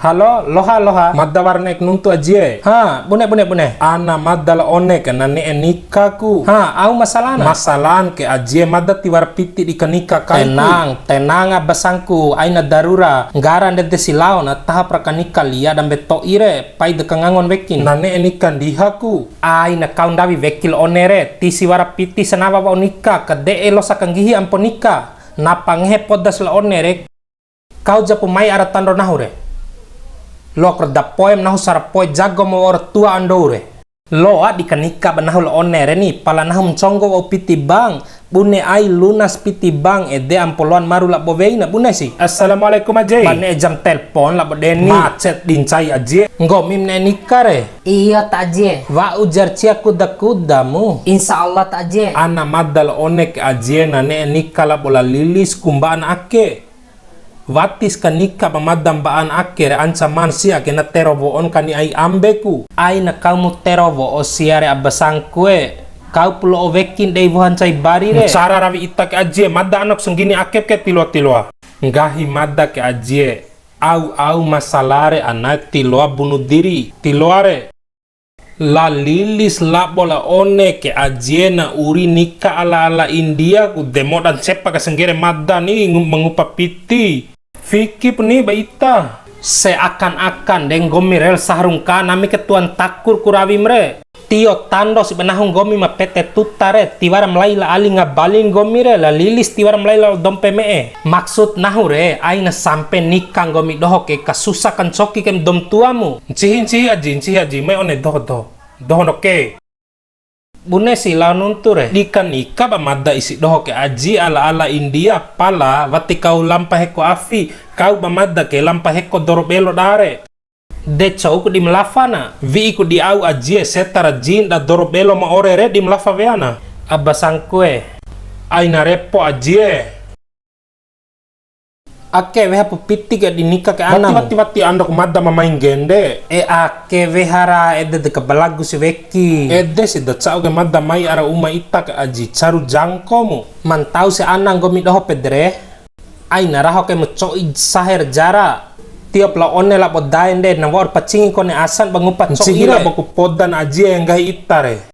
Halo, loha loha. Madda warnek nuntu ajie. Ha, bune. Ana madda la onek nane enikaku. Ha, au masalana. Masalan ke ajie madda tiwar piti di kanika kai. Tenang abasangku. Aina darura. Ngaran de silao na tahap rakanika lia dan beto ire. Pai de kangangon wekin. Nane enikan dihaku. Aina kaun dawi wekil onere. Tisi wara piti senawa wa onika. Kade elo sakanggihi amponika. Napanghe podas la onere. Kau japu mai aratan ronahure. Lo kerda poem nahu sarapoy jago mo or tua andore. Lo di kanika banahu lo onere ni pala nahu mconggo o piti bang. Bune ai lunas piti bang ede ampoloan maru la boveina bune si. Assalamualaikum aje. Bane jam telepon la bodeni. Macet dincai aje. Ngo mimne nikare. Iya tak aje. Wa ujar cia kudamu. Insya Allah tak aje. Ana madal onek aje nane nikala bola lilis kumbaan ake. Watis kanika pamadam baan akhir ancaman sia kena terobo on kani ai ambeku ai na kamu terobo o siare abasangkue kau pulo ovekin dei buhan cai bari re cara rawi itak aje madda anok senggini akep ke tilo ngahi madda ke aje au masalare anak tiloa bunuh diri tiloare la lilis la bola one ke aje na uri nika ala India ku demo dan sepa kesenggere madda ni mengupa piti fikip nih baita seakan-akan deng gomi rel sahrungka nami ketuan takur kurawi mre tio tando si benahung gomi ma pete tutare tiwara melaila ali ngabalin gomi re la lilis tiwara melaila dompe mee maksud nahure aina sampai nikang gomi doho ke kasusa kan coki kem dom tuamu cihi aji me one doho ke bune si laununture di kanika ba madda isi doho ke aji ala India pala wati kau lampa heko afi kau ba madda ke lampa heko dorobelo dare de chau ku di melafana vi ku di au aji setara jin da dorobelo ma orere di melafa veana abasangkue aina repo aji ake weha pupiti ke dinika ke anam mati andok madda mamain gende ake wehara ede de kebalagu si weki ede si da cau ke madda mai ara uma ita ke aji caru jangkomu mantau si anang gomi doho pedre ai naraho ke mecoi saher jara tiap la one la podain de nawar pacingi kone asan bangupat cok ira baku podan aji yang gai itare